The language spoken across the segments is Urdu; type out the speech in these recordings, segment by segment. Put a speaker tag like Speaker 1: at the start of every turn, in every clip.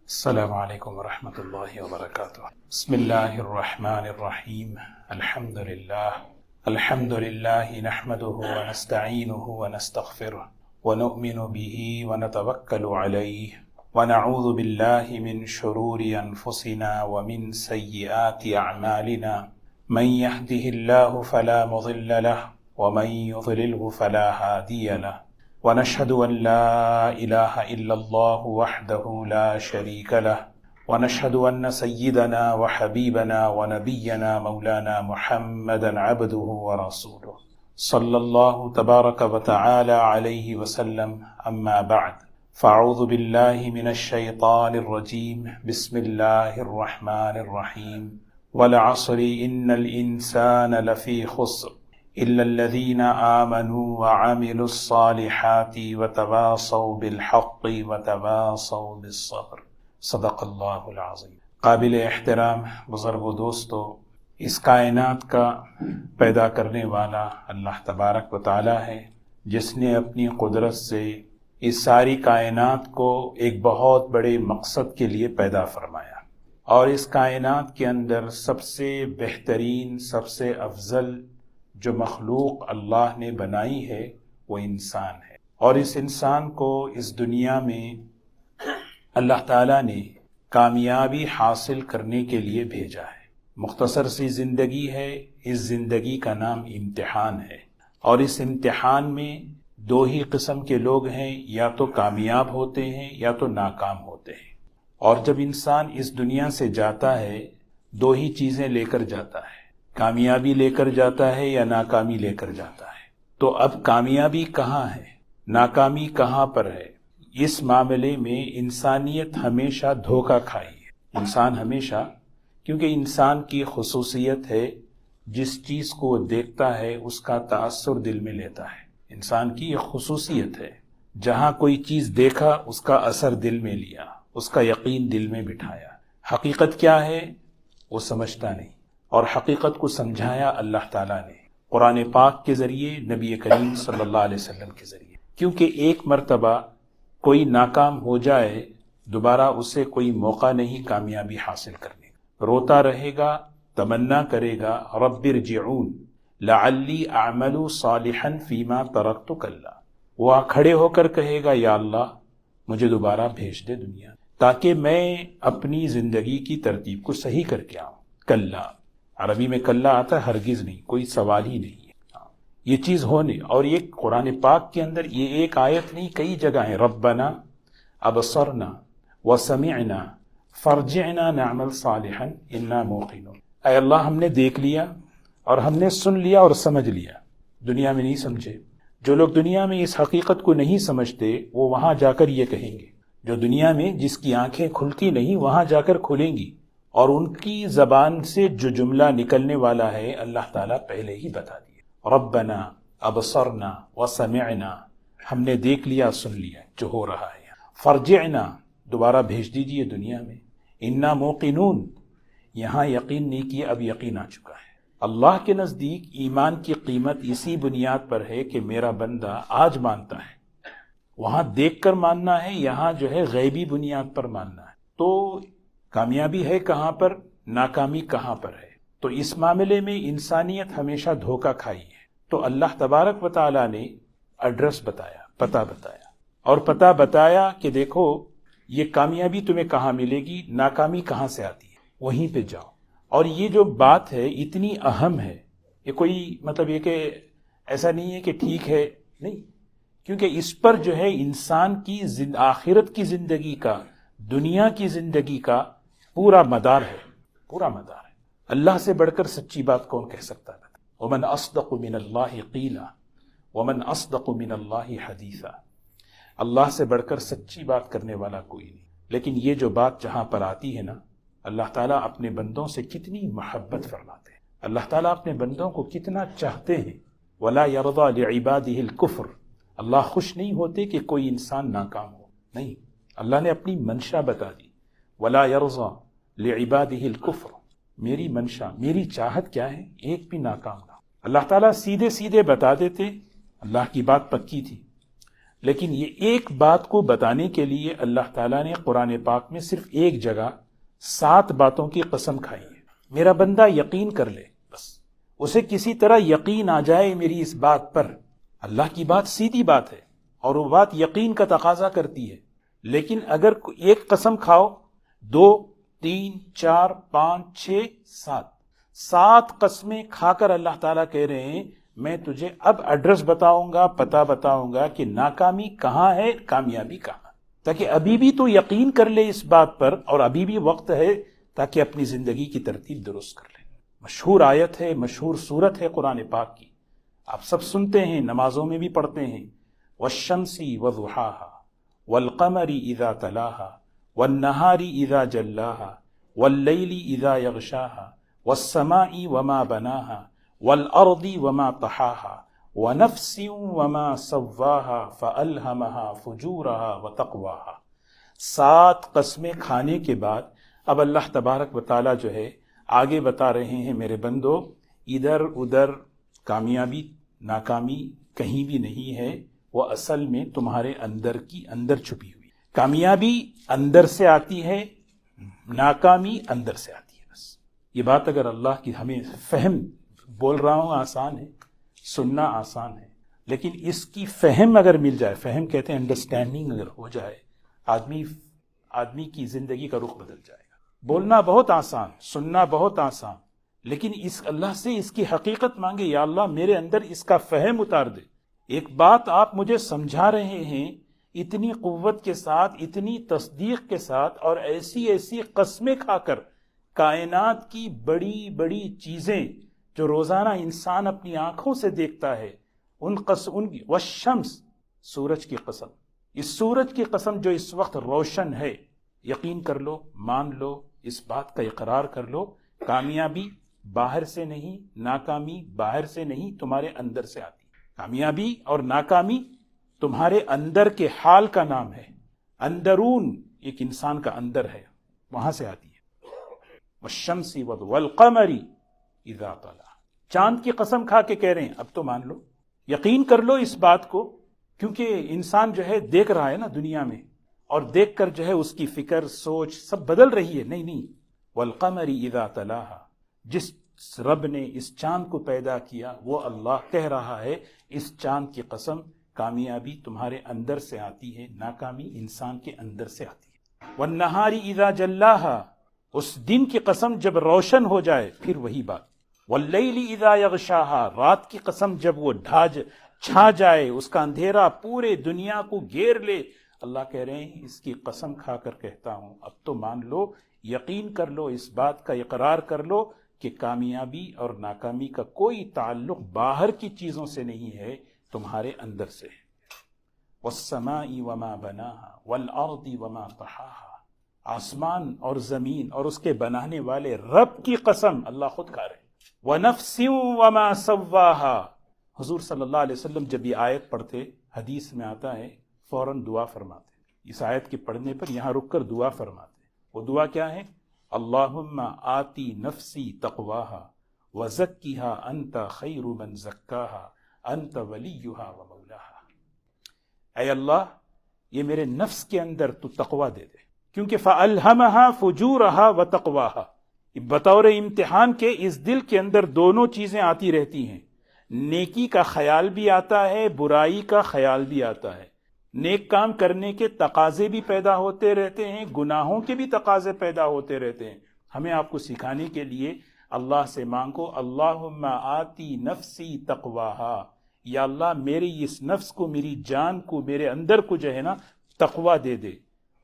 Speaker 1: السلام علیکم ورحمۃ اللہ وبرکاتہ۔ بسم اللہ الرحمن الرحیم۔ الحمد للہ نحمده ونستعینه ونستغفره ونؤمن به ونتوکل علیہ ونعوذ باللہ من شرور انفسنا ومن سیئات اعمالنا، من يهده الله فلا مضل له ومن يضلله فلا هادی له، ونشهد أن لا إله إلا الله وحده لا شريك له، ونشهد أن سيدنا وحبيبنا ونبينا مولانا محمدا عبده ورسوله صلى الله تبارك وتعالى عليه وسلم، أما بعد فأعوذ بالله من الشيطان الرجيم، بسم الله الرحمن الرحيم، والعصر إن الإنسان لفي خسر إلا الذين آمنوا وعملوا الصالحات وتواصوا بالحق وتواصوا بالصبر، صدق اللہ العظیم۔ قابل احترام بزرگ و دوستو، اس کائنات کا پیدا کرنے والا اللہ تبارک و تعالی ہے، جس نے اپنی قدرت سے اس ساری کائنات کو ایک بہت بڑے مقصد کے لیے پیدا فرمایا، اور اس کائنات کے اندر سب سے بہترین، سب سے افضل جو مخلوق اللہ نے بنائی ہے وہ انسان ہے، اور اس انسان کو اس دنیا میں اللہ تعالیٰ نے کامیابی حاصل کرنے کے لیے بھیجا ہے۔ مختصر سی زندگی ہے، اس زندگی کا نام امتحان ہے، اور اس امتحان میں دو ہی قسم کے لوگ ہیں، یا تو کامیاب ہوتے ہیں یا تو ناکام ہوتے ہیں۔ اور جب انسان اس دنیا سے جاتا ہے دو ہی چیزیں لے کر جاتا ہے، کامیابی لے کر جاتا ہے یا ناکامی لے کر جاتا ہے۔ تو اب کامیابی کہاں ہے، ناکامی کہاں پر ہے؟ اس معاملے میں انسانیت ہمیشہ دھوکہ کھائی ہے۔ انسان ہمیشہ، کیونکہ انسان کی خصوصیت ہے جس چیز کو وہ دیکھتا ہے اس کا تاثر دل میں لیتا ہے۔ انسان کی ایک خصوصیت ہے، جہاں کوئی چیز دیکھا اس کا اثر دل میں لیا، اس کا یقین دل میں بٹھایا۔ حقیقت کیا ہے وہ سمجھتا نہیں، اور حقیقت کو سمجھایا اللہ تعالیٰ نے قرآن پاک کے ذریعے، نبی کریم صلی اللہ علیہ وسلم کے ذریعے۔ کیونکہ ایک مرتبہ کوئی ناکام ہو جائے، دوبارہ اسے کوئی موقع نہیں کامیابی حاصل کرنے کا، روتا رہے گا، تمنا کرے گا رب ارجعون لعلی اعمل صالحا فیما ترکت کلا، وہ کھڑے ہو کر کہے گا یا اللہ مجھے دوبارہ بھیج دے دنیا، تاکہ میں اپنی زندگی کی ترتیب کو صحیح کر کے آؤں۔ کلا، عربی میں کلا آتا ہے، ہرگز نہیں، کوئی سوال ہی نہیں ہے، یہ چیز ہونے۔ اور یہ قرآن پاک کے اندر یہ ایک آیت نہیں، کئی جگہ ہیں، ربنا ابصرنا وسمعنا فرجعنا نعمل صالحا انا موقنون، اے اللہ ہم نے دیکھ لیا اور ہم نے سن لیا اور سمجھ لیا، دنیا میں نہیں سمجھے۔ جو لوگ دنیا میں اس حقیقت کو نہیں سمجھتے وہ وہاں جا کر یہ کہیں گے، جو دنیا میں جس کی آنکھیں کھلتی نہیں وہاں جا کر کھلیں گی، اور ان کی زبان سے جو جملہ نکلنے والا ہے اللہ تعالیٰ پہلے ہی بتا دیا، ربنا ابصرنا وسمعنا، ہم نے دیکھ لیا سن لیا جو ہو رہا ہے، فرجعنا دوبارہ بھیج دیجئے دنیا میں، انا موقنون، یہاں یقین نہیں کیا اب یقین آ چکا ہے۔ اللہ کے نزدیک ایمان کی قیمت اسی بنیاد پر ہے کہ میرا بندہ آج مانتا ہے، وہاں دیکھ کر ماننا ہے، یہاں جو ہے غیبی بنیاد پر ماننا ہے۔ تو کامیابی ہے کہاں پر، ناکامی کہاں پر ہے؟ تو اس معاملے میں انسانیت ہمیشہ دھوکہ کھائی ہے۔ تو اللہ تبارک و تعالیٰ نے ایڈریس بتایا، پتہ بتایا، اور پتہ بتایا کہ دیکھو یہ کامیابی تمہیں کہاں ملے گی، ناکامی کہاں سے آتی ہے، وہیں پہ جاؤ۔ اور یہ جو بات ہے اتنی اہم ہے، یہ کوئی مطلب یہ کہ ایسا نہیں ہے کہ ٹھیک ہے، نہیں، کیونکہ اس پر جو ہے انسان کی آخرت کی زندگی کا، دنیا کی زندگی کا پورا مدار ہے، پورا مدار ہے۔ اللہ سے بڑھ کر سچی بات کون کہہ سکتا ہے؟ ومن اصدق من اللہ قیلا ومن اصدق من اللہ حدیثا، اللہ سے بڑھ کر سچی بات کرنے والا کوئی نہیں۔ لیکن یہ جو بات جہاں پر آتی ہے نا، اللہ تعالیٰ اپنے بندوں سے کتنی محبت فرماتے ہیں، اللہ تعالیٰ اپنے بندوں کو کتنا چاہتے ہیں۔ ولا یرضی لعبادہ الکفر، اللہ خوش نہیں ہوتے کہ کوئی انسان ناکام ہو، نہیں، اللہ نے اپنی منشا بتا دی، ولا یرضی لعبادہ الکفر، میری منشا، میری چاہت کیا ہے، ایک بھی ناکام نہ۔ اللہ تعالیٰ سیدھے سیدھے بتا دیتے، اللہ کی بات پکی تھی، لیکن یہ ایک بات کو بتانے کے لیے اللہ تعالیٰ نے قرآن پاک میں صرف ایک جگہ 7 باتوں کی قسم کھائی ہے۔ میرا بندہ یقین کر لے، بس اسے کسی طرح یقین آ جائے میری اس بات پر۔ اللہ کی بات سیدھی بات ہے اور وہ بات یقین کا تقاضا کرتی ہے، لیکن اگر ایک قسم کھاؤ، 2 3 4 5 6 7 قسمیں کھا کر اللہ تعالیٰ کہہ رہے ہیں میں تجھے اب ایڈریس بتاؤں گا، پتہ بتاؤں گا کہ ناکامی کہاں ہے، کامیابی کہاں، تاکہ ابھی بھی تو یقین کر لے اس بات پر، اور ابھی بھی وقت ہے تاکہ اپنی زندگی کی ترتیب درست کر لے۔ مشہور آیت ہے، مشہور سورت ہے قرآن پاک کی، آپ سب سنتے ہیں، نمازوں میں بھی پڑھتے ہیں، والشمس وضحاها والقمر اذا تلاها والنہار اذا جلاها واللیل اذا یغشاها والسماء وما بناها والارض وما طحاها ونفس وما سواها فألهمها فجورها وتقواها۔ 7 قسمیں کھانے کے بعد اب اللہ تبارک و تعالیٰ جو ہے آگے بتا رہے ہیں میرے بندو، ادھر ادھر کامیابی ناکامی کہیں بھی نہیں ہے، وہ اصل میں تمہارے اندر چھپی ہوئی۔ کامیابی اندر سے آتی ہے، ناکامی اندر سے آتی ہے۔ بس یہ بات اگر اللہ کی ہمیں فہم، بول رہا ہوں آسان ہے، سننا آسان ہے، لیکن اس کی فہم اگر مل جائے، فہم کہتے ہیں انڈرسٹینڈنگ اگر ہو جائے، آدمی کی زندگی کا رخ بدل جائے گا۔ بولنا بہت آسان، سننا بہت آسان، لیکن اس اللہ سے اس کی حقیقت مانگے، یا اللہ میرے اندر اس کا فہم اتار دے۔ ایک بات آپ مجھے سمجھا رہے ہیں اتنی قوت کے ساتھ، اتنی تصدیق کے ساتھ، اور ایسی قسمیں کھا کر، کائنات کی بڑی بڑی چیزیں جو روزانہ انسان اپنی آنکھوں سے دیکھتا ہے، والشمس، سورج کی قسم، اس سورج کی قسم جو اس وقت روشن ہے، یقین کر لو، مان لو، اس بات کا اقرار کر لو، کامیابی باہر سے نہیں، ناکامی باہر سے نہیں، تمہارے اندر سے آتی۔ کامیابی اور ناکامی تمہارے اندر کے حال کا نام ہے، اندرون ایک انسان کا اندر ہے، وہاں سے آتی ہے۔ والشمس والقمر اذا طلع، چاند کی قسم کھا کے کہہ رہے ہیں اب تو مان لو، یقین کر لو اس بات کو، کیونکہ انسان جو ہے دیکھ رہا ہے نا دنیا میں، اور دیکھ کر جو ہے اس کی فکر، سوچ سب بدل رہی ہے۔ نہیں، والقمر اذا تلاها، جس رب نے اس چاند کو پیدا کیا وہ اللہ کہہ رہا ہے اس چاند کی قسم، کامیابی تمہارے اندر سے آتی ہے، ناکامی انسان کے اندر سے آتی ہے۔ والنہار اذا جلاها، اس دن کی قسم جب روشن ہو جائے، پھر وہی بات۔ واللیل اذا یغشاها، رات کی قسم جب وہ چھا جائے، اس کا اندھیرا پورے دنیا کو گھیر لے، اللہ کہہ رہے ہیں اس کی قسم کھا کر کہتا ہوں اب تو مان لو، یقین کر لو، اس بات کا اقرار کر لو کہ کامیابی اور ناکامی کا کوئی تعلق باہر کی چیزوں سے نہیں ہے، تمہارے اندر سے ہے۔ والسماء وما بناها والارض وما طحاها، آسمان اور زمین اور اس کے بنانے والے رب کی قسم، اللہ خود کہہ رہے ہیں۔ وَنَفْسٍ وَمَا سَوَّاهَا، حضور صلی اللہ علیہ وسلم جب یہ آیت پڑھتے، حدیث میں آتا ہے، فوراً دعا فرماتے۔ اس آیت کے پڑھنے پر یہاں رک کر دعا فرماتے۔ وہ دعا کیا ہے؟ اللہم آتی نفسی تقواها وزکیها انت خیر من زکاها انت ولیہا ومولاہا۔ اے اللہ، یہ میرے نفس کے اندر تو تقوی دے دے، کیونکہ فَأَلْهَمَهَا فُجُورَهَا وَتَقْوَاهَا، بطور امتحان کے اس دل کے اندر دونوں چیزیں آتی رہتی ہیں، نیکی کا خیال بھی آتا ہے، برائی کا خیال بھی آتا ہے، نیک کام کرنے کے تقاضے بھی پیدا ہوتے رہتے ہیں، گناہوں کے بھی تقاضے پیدا ہوتے رہتے ہیں۔ ہمیں آپ کو سکھانے کے لیے اللہ سے مانگو، اللہم آتی نفسی تقواہا، یا اللہ میری اس نفس کو، میری جان کو، میرے اندر کو جو ہے نا تقوی دے دے۔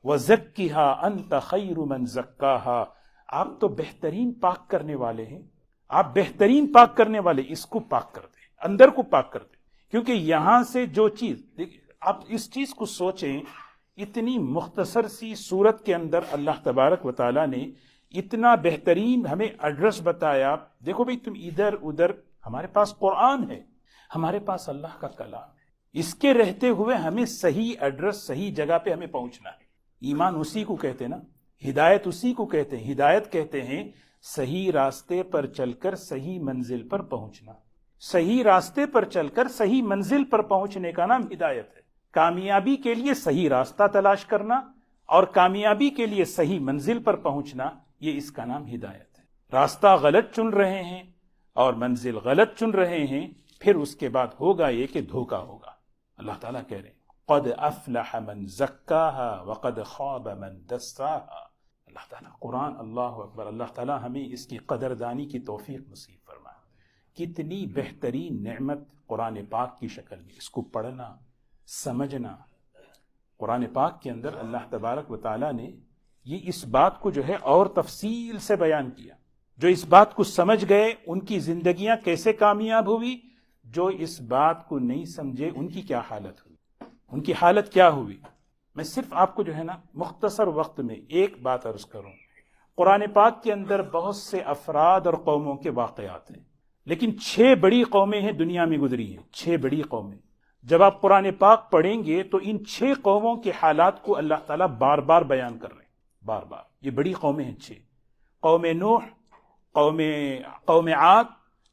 Speaker 1: وَزَكِّهَا أَنْتَ خَيْرُ مَنْ زَكَّاهَا، آپ تو بہترین پاک کرنے والے ہیں، آپ بہترین پاک کرنے والے، اس کو پاک کر دیں، اندر کو پاک کر دیں، کیونکہ یہاں سے جو چیز، آپ اس چیز کو سوچیں، اتنی مختصر سی صورت کے اندر اللہ تبارک و تعالیٰ نے اتنا بہترین ہمیں ایڈریس بتایا۔ دیکھو بھئی، تم ادھر ادھر، ہمارے پاس قرآن ہے، ہمارے پاس اللہ کا کلام ہے، اس کے رہتے ہوئے ہمیں صحیح ایڈریس، صحیح جگہ پہ ہمیں پہنچنا ہے۔ ایمان اسی کو کہتے ہیں نا، ہدایت اسی کو کہتے ہیں۔ ہدایت کہتے ہیں صحیح راستے پر چل کر صحیح منزل پر پہنچنا، صحیح راستے پر چل کر صحیح منزل پر پہنچنے کا نام ہدایت ہے۔ کامیابی کے لیے صحیح راستہ تلاش کرنا اور کامیابی کے لیے صحیح منزل پر پہنچنا، یہ اس کا نام ہدایت ہے۔ راستہ غلط چن رہے ہیں اور منزل غلط چن رہے ہیں، پھر اس کے بعد ہوگا یہ کہ دھوکا ہوگا۔ اللہ تعالیٰ کہہ رہے ہیں قد افلح من زکاها وقد خاب من دساها۔ اللہ تعالیٰ قرآن، اللہ اکبر، اللہ تعالیٰ ہمیں اس کی قدردانی کی توفیق نصیب فرمائے۔ کتنی بہترین نعمت قرآن پاک کی شکل میں، اس کو پڑھنا، سمجھنا۔ قرآن پاک کے اندر اللہ تبارک و تعالیٰ نے یہ اس بات کو جو ہے اور تفصیل سے بیان کیا۔ جو اس بات کو سمجھ گئے ان کی زندگیاں کیسے کامیاب ہوئی، جو اس بات کو نہیں سمجھے ان کی کیا حالت ہوئی، ان کی حالت کیا ہوئی۔ میں صرف آپ کو جو ہے نا مختصر وقت میں ایک بات عرض کروں۔ قرآن پاک کے اندر بہت سے افراد اور قوموں کے واقعات ہیں، لیکن 6 بڑی قومیں ہیں دنیا میں گزری ہیں، 6 بڑی قومیں۔ جب آپ قرآن پاک پڑھیں گے تو ان 6 قوموں کے حالات کو اللہ تعالیٰ بار بار بیان کر رہے ہیں، بار بار۔ یہ بڑی قومیں ہیں 6، قوم نوح، قوم عاد،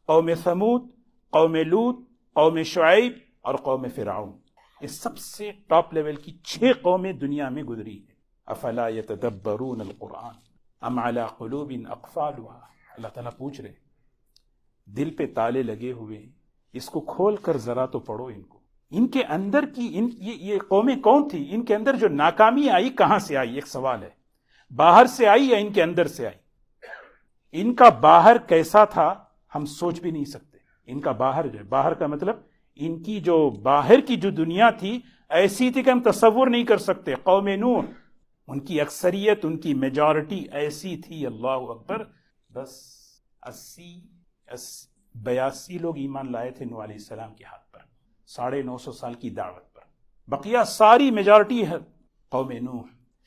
Speaker 1: قوم ثمود، قوم لوط، قوم شعیب اور قوم فرعون۔ یہ سب سے ٹاپ لیول کی 6 قومیں دنیا میں گزری ہیں۔ افلا یتدبرون القرآن ام علی قلوب اقفالها۔ اللہ تعالیٰ پوچھ رہے دل پہ تالے لگے ہوئے ہیں، اس کو کھول کر ذرا تو پڑھو ان کو۔ ان کے اندر کی یہ قومیں کون تھی؟ ان کے اندر جو ناکامی آئی کہاں سے آئی؟ ایک سوال ہے، باہر سے آئی یا ان کے اندر سے آئی؟ ان کا باہر کیسا تھا ہم سوچ بھی نہیں سکتے۔ ان کا باہر جو ہے، باہر کا مطلب ان کی جو باہر کی جو دنیا تھی ایسی تھی کہ ہم تصور نہیں کر سکتے۔ قوم نوح، ان کی اکثریت، ان کی میجورٹی ایسی تھی، اللہ اکبر، بس 82 لوگ ایمان لائے تھے نوح علیہ السلام کے ہاتھ پر، 950 سال کی دعوت پر، بقیہ ساری میجورٹی ہے قوم نوح۔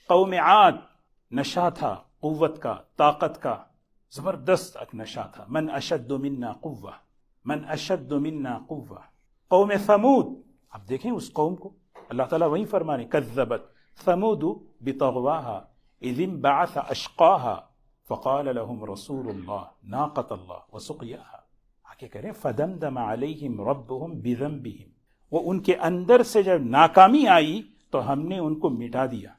Speaker 1: قوم عاد، نشہ تھا قوت کا، طاقت کا، زبردست ایک نشہ تھا، من اشد منا قوہ، من اشد منا قوہ۔ قوم ثمود، اب دیکھیں اس قوم کو اللہ تعالیٰ وہیں فرمانے کذبت ثمود بطغواها اذ انبعث اشقاها فقال لهم رسول الله ناقة الله وسقياها۔ آگے کہہ رہے ہیں فدمدم علیہم ربهم بذنبهم، وہ ان کے اندر سے جب ناکامی آئی تو ہم نے ان کو مٹا دیا،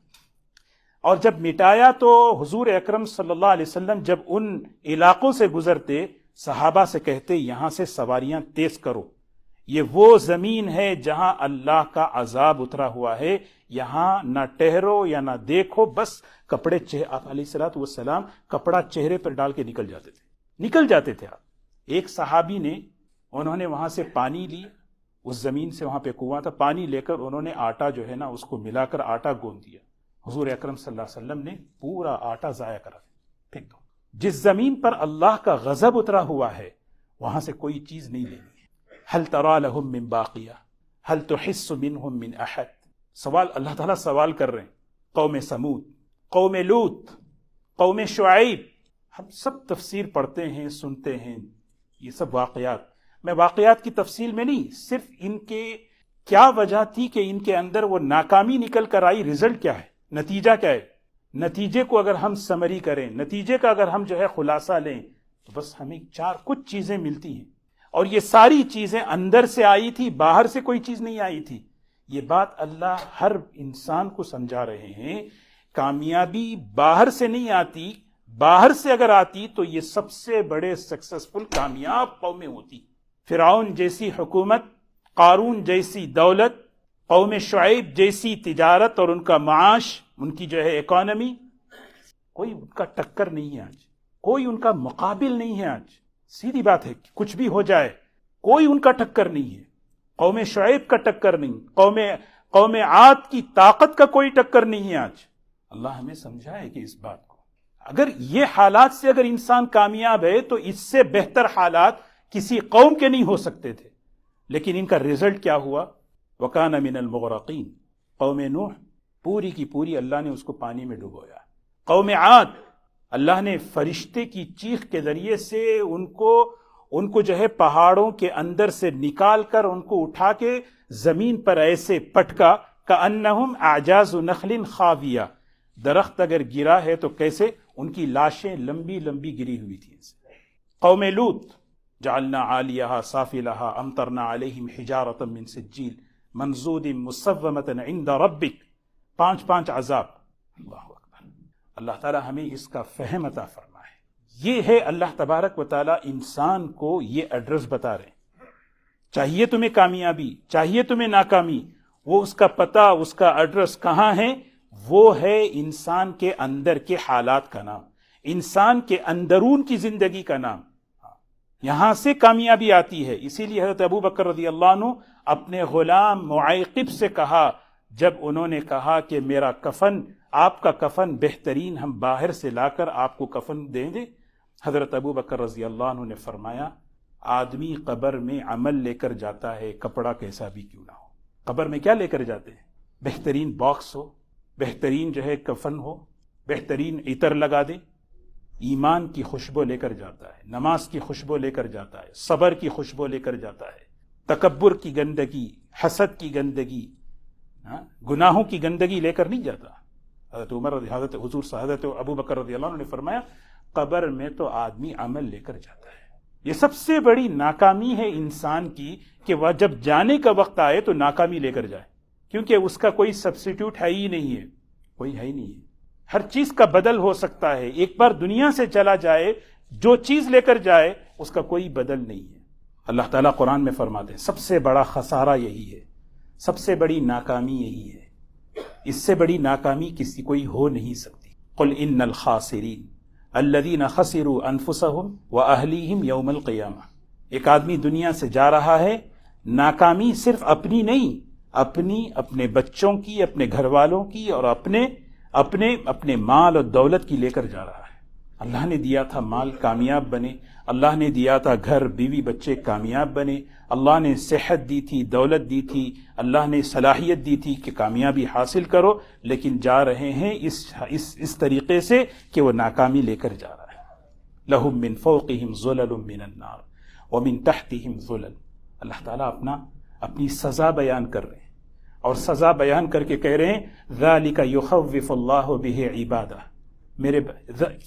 Speaker 1: اور جب مٹایا تو حضور اکرم صلی اللہ علیہ وسلم جب ان علاقوں سے گزرتے صحابہ سے کہتے یہاں سے سواریاں تیز کرو، یہ وہ زمین ہے جہاں اللہ کا عذاب اترا ہوا ہے، یہاں نہ ٹہرو یا نہ دیکھو، بس کپڑے آپ علیہ الصلوۃ والسلام کپڑا چہرے پر ڈال کے نکل جاتے تھے آپ۔ ایک صحابی نے، انہوں نے وہاں سے پانی لی، اس زمین سے، وہاں پہ کنواں تھا، پانی لے کر انہوں نے آٹا جو ہے نا اس کو ملا کر آٹا گوندھ دیا۔ حضور اکرم صلی اللہ علیہ وسلم نے پورا آٹا ضائع کرا پھینک دو۔ جس زمین پر اللہ کا غضب اترا ہوا ہے وہاں سے کوئی چیز نہیں لینی ہے۔ هل ترى لهم من باقیہ هل تحس منهم من احد۔ سوال اللہ تعالیٰ سوال کر رہے ہیں۔ قوم سمود، قوم لوط، قوم شعیب، ہم سب تفسیر پڑھتے ہیں، سنتے ہیں، یہ سب واقعات۔ میں واقعات کی تفصیل میں نہیں، صرف ان کے کیا وجہ تھی کہ ان کے اندر وہ ناکامی نکل کر آئی، رزلٹ کیا ہے، نتیجہ کیا ہے۔ نتیجے کو اگر ہم سمری کریں، نتیجے کا اگر ہم جو ہے خلاصہ لیں تو بس ہمیں کچھ چیزیں ملتی ہیں، اور یہ ساری چیزیں اندر سے آئی تھی، باہر سے کوئی چیز نہیں آئی تھی۔ یہ بات اللہ ہر انسان کو سمجھا رہے ہیں، کامیابی باہر سے نہیں آتی، باہر سے اگر آتی تو یہ سب سے بڑے سکسسفل کامیاب قومیں ہوتی۔ فرعون جیسی حکومت، قارون جیسی دولت، قوم شعیب جیسی تجارت اور ان کا معاش، ان کی جو ہے اکانومی، کوئی ان کا ٹکر نہیں ہے آج، کوئی ان کا مقابل نہیں ہے آج۔ سیدھی بات ہے، کچھ بھی ہو جائے کوئی ان کا ٹکر نہیں ہے۔ قوم شعیب کا ٹکر نہیں، قوم عاد کی طاقت کا کوئی ٹکر نہیں ہے آج۔ اللہ ہمیں سمجھائے کہ اس بات کو، اگر یہ حالات سے اگر انسان کامیاب ہے تو اس سے بہتر حالات کسی قوم کے نہیں ہو سکتے تھے، لیکن ان کا رزلٹ کیا ہوا؟ وَكَانَ مِنَ الْمُغْرَقِينَ۔ قوم نوح پوری کی پوری اللہ نے اس کو پانی میں ڈبویا۔ قوم عاد، اللہ نے فرشتے کی چیخ کے ذریعے سے ان کو جو ہے پہاڑوں کے اندر سے نکال کر ان کو اٹھا کے زمین پر ایسے پٹکا، کأنہم اعجاز نخل خاویہ، درخت اگر گرا ہے تو کیسے ان کی لاشیں لمبی لمبی گری ہوئی تھی۔ قوم لوط، جعلنا عالیہا سافلہا امطرنا علیہم حجارۃ من سجیل منزود مسومۃ عند ربک، 5 عذاب. اللہ اکبر. اللہ تعالی ہمیں اس کا فہم عطا فرمائے. یہ ہے اللہ تبارک و تعالی انسان کو یہ ایڈریس بتا رہے ہیں. چاہیے تمہیں کامیابی، چاہیے تمہیں ناکامی، وہ اس کا پتہ، اس کا ایڈریس کہاں ہے؟ وہ ہے انسان کے اندر کے حالات کا نام، انسان کے اندرون کی زندگی کا نام. یہاں سے کامیابی آتی ہے. اسی لیے حضرت ابو بکر رضی اللہ عنہ اپنے غلام معیقب سے کہا، جب انہوں نے کہا کہ میرا کفن، آپ کا کفن بہترین ہم باہر سے لا کر آپ کو کفن دیں گے، حضرت ابو بکر رضی اللہ عنہ نے فرمایا، آدمی قبر میں عمل لے کر جاتا ہے، کپڑا کیسا بھی کیوں نہ ہو. قبر میں کیا لے کر جاتے ہیں؟ بہترین باکس ہو، بہترین جو ہے کفن ہو، بہترین عطر لگا دے. ایمان کی خوشبو لے کر جاتا ہے، نماز کی خوشبو لے کر جاتا ہے، صبر کی خوشبو لے کر جاتا ہے. تکبر کی گندگی، حسد کی گندگی، گناہوں کی گندگی لے کر نہیں جاتا. حضرت حضرت ابو بکر رضی اللہ عنہ نے فرمایا، قبر میں تو آدمی عمل لے کر جاتا ہے. یہ سب سے بڑی ناکامی ہے انسان کی کہ وہ جب جانے کا وقت آئے تو ناکامی لے کر جائے، کیونکہ اس کا کوئی سبسٹیٹیوٹ ہے ہی نہیں ہے، کوئی ہے ہی نہیں ہے. ہر چیز کا بدل ہو سکتا ہے. ایک بار دنیا سے چلا جائے، جو چیز لے کر جائے اس کا کوئی بدل نہیں ہے. اللہ تعالیٰ قرآن میں فرماتے ہیں سب سے بڑا خسارہ یہی ہے، سب سے بڑی ناکامی یہی ہے. اس سے بڑی ناکامی کسی کوئی ہو نہیں سکتی. قل ان الخاسرین الذین خسروا انفسهم واہلیہم یوم القیامہ. ایک آدمی دنیا سے جا رہا ہے، ناکامی صرف اپنی نہیں، اپنے بچوں کی، اپنے گھر والوں کی، اور اپنے مال اور دولت کی لے کر جا رہا ہے. اللہ نے دیا تھا مال، کامیاب بنے. اللہ نے دیا تھا گھر، بیوی، بچے کامیاب بنے. اللہ نے صحت دی تھی، دولت دی تھی، اللہ نے صلاحیت دی تھی کہ کامیابی حاصل کرو، لیکن جا رہے ہیں اس طریقے سے کہ وہ ناکامی لے کر جا رہا ہے. لہم من فوقہم ظلل من النار ومن تحتہم ظلل. اللہ تعالیٰ اپنی سزا بیان کر رہے ہیں، اور سزا بیان کر کے کہہ رہے ہیں ذالک یخوف اللہ بہ عبادہ.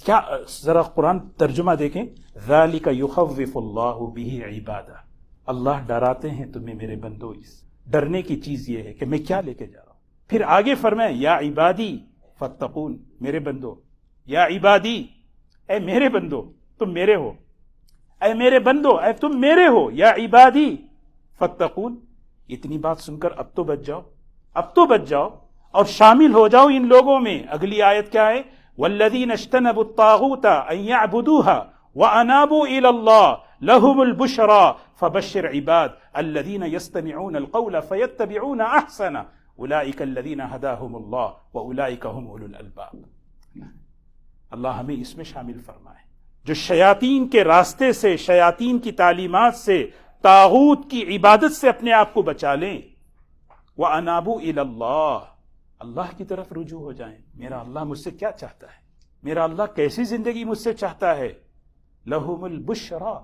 Speaker 1: کیا ذرا قرآن ترجمہ دیکھیں، ذالک یخوف اللہ بہ عبادہ. اللہ ڈراتے ہیں تمہیں میرے بندو. اس ڈرنے کی چیز یہ ہے کہ میں کیا لے کے جا رہا ہوں. پھر آگے فرمائے یا عبادی فاتقون. میرے بندو، یا عبادی، اے میرے بندو تم میرے ہو، اے میرے بندو اے تم میرے ہو، یا عبادی فاتقون. اتنی بات سن کر اب تو بچ جاؤ، اب تو بچ جاؤ اور شامل ہو جاؤ ان لوگوں میں. اگلی آیت کیا ہے؟ والذین اجتنبوا الطاغوت ان يعبدوها وانابوا الى الله لهم البشرى فبشر عباد الذین یستمعون القول فیتبعون احسنه اولئک الذین هداهم الله واولئک هم اولو الالباب. اللہ ہمیں اس میں شامل فرمائے جو شیاطین کے راستے سے، شیاطین کی تعلیمات سے، طاغوت کی عبادت سے اپنے آپ کو بچا لیں. وَأَنَابُوا إِلَى اللَّهِ، اللہ کی طرف رجوع ہو جائیں. میرا اللہ مجھ سے کیا چاہتا ہے، میرا اللہ کیسی زندگی مجھ سے چاہتا ہے. لَهُمُ الْبُشْرَى،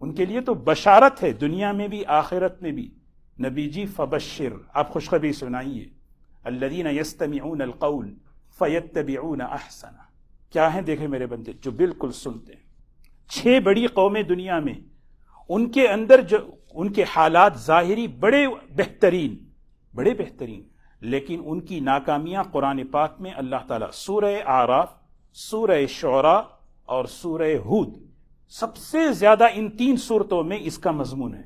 Speaker 1: ان کے لیے تو بشارت ہے دنیا میں بھی آخرت میں بھی. نبی جی فبشر، آپ خوشخبری سنائیے. الَّذِينَ يَسْتَمِعُونَ الْقَوْلَ فَيَتَّبِعُونَ أَحْسَنَهُ. کیا ہیں دیکھیں میرے بندے، جو بالکل سنتے ہیں. 6 بڑی قومیں دنیا میں، ان کے اندر جو ان کے حالات ظاہری بڑے بہترین، لیکن ان کی ناکامیاں قرآن پاک میں اللہ تعالیٰ سورہ اعراف، سورہ شعراء اور سورہ ہود، سب سے زیادہ ان 3 صورتوں میں اس کا مضمون ہے.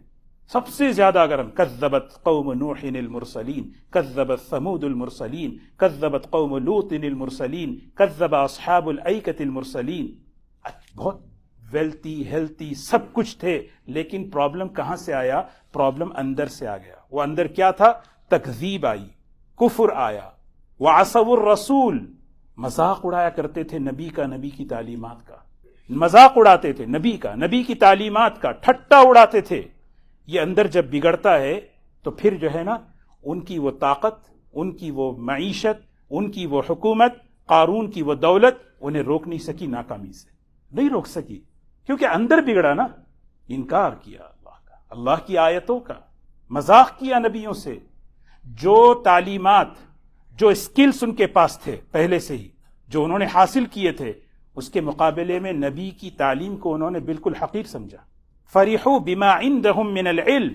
Speaker 1: سب سے زیادہ اگر ہم کذبت قوم نوح المرسلین، کذبت ثمود المرسلین، کذبت قوم لوط المرسلین، کذب اصحاب الایکۃ المرسلین. بہت ویلتھی ہیلتھی سب کچھ تھے، لیکن پرابلم کہاں سے آیا؟ پرابلم اندر سے آ گیا. وہ اندر کیا تھا؟ تکذیب آئی، کفر آیا. وعصوا الرسول، مذاق اڑایا کرتے تھے نبی کا، نبی کی تعلیمات کا مذاق اڑاتے تھے، نبی کا، نبی کی تعلیمات کا ٹھٹا اڑاتے تھے. یہ اندر جب بگڑتا ہے تو پھر جو ہے نا، ان کی وہ طاقت، ان کی وہ معیشت، ان کی وہ حکومت، قارون کی وہ دولت انہیں روک نہیں سکی، ناکامی سے نہیں روک سکی، کیونکہ اندر بگڑا نا. انکار کیا اللہ کا، اللہ کی آیتوں کا، مذاق کیا نبیوں سے. جو تعلیمات، جو اسکلز ان کے پاس تھے پہلے سے ہی، جو انہوں نے حاصل کیے تھے، اس کے مقابلے میں نبی کی تعلیم کو انہوں نے بالکل حقیر سمجھا. فریحوا بما عندهم من العلم،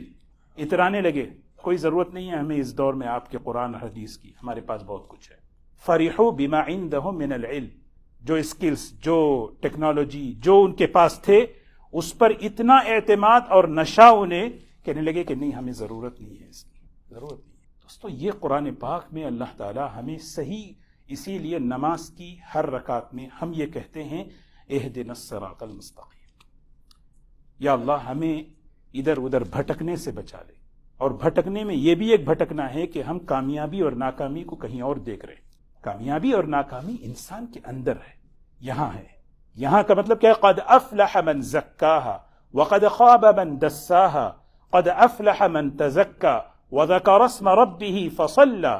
Speaker 1: اترانے لگے کوئی ضرورت نہیں ہے ہمیں اس دور میں آپ کے قرآن اور حدیث کی، ہمارے پاس بہت کچھ ہے. فرحوا بما عندهم من العلم، جو اسکلز، جو ٹیکنالوجی جو ان کے پاس تھے، اس پر اتنا اعتماد اور نشہ انہیں کہنے لگے کہ نہیں ہمیں ضرورت نہیں ہے، اس کی ضرورت نہیں ہے. دوستو یہ قرآن پاک میں اللہ تعالی ہمیں صحیح، اسی لیے نماز کی ہر رکعت میں ہم یہ کہتے ہیں اہدنا الصراط المستقیم، یا اللہ ہمیں ادھر ادھر بھٹکنے سے بچا لے. اور بھٹکنے میں یہ بھی ایک بھٹکنا ہے کہ ہم کامیابی اور ناکامی کو کہیں اور دیکھ رہے ہیں. کامیابی اور ناکامی انسان کے اندر ہے، یہاں ہے. یہاں کا مطلب کیا ہے؟ قد افلح من زکاہا وقد خاب من دساہا قد افلح من تزکا وذکر اسم ربہ فصلی.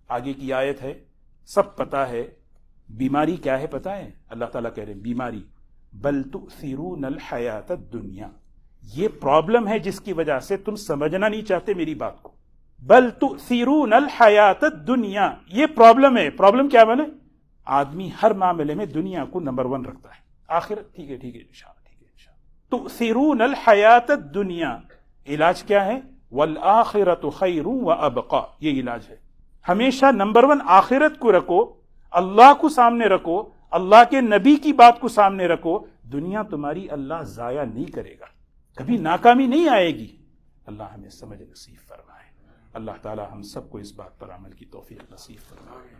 Speaker 1: آگے کی آیت ہے، سب پتا ہے. بیماری کیا ہے پتا ہے؟ اللہ تعالیٰ کہہ رہے ہیں بیماری بل تؤثرون الحیات الدنیا، یہ پرابلم ہے جس کی وجہ سے تم سمجھنا نہیں چاہتے میری بات کو. بل تؤثرون الحیات الدنیا، یہ پرابلم ہے. پرابلم کیا بنے؟ آدمی ہر معاملے میں دنیا کو نمبر 1 رکھتا ہے. آخرت ٹھیک ہے انشاءاللہ ٹھیک ہے انشاءاللہ. تؤثرون الحیات الدنیا، علاج کیا ہے؟ والآخرت خیر وابقا، یہ علاج ہے. ہمیشہ نمبر 1 آخرت کو رکھو، اللہ کو سامنے رکھو، اللہ کے نبی کی بات کو سامنے رکھو. دنیا تمہاری اللہ ضائع نہیں کرے گا، کبھی ناکامی نہیں آئے گی. اللہ ہمیں سمجھ نصیب فرمائے. اللہ تعالی ہم سب کو اس بات پر عمل کی توفیق نصیب فرمائے.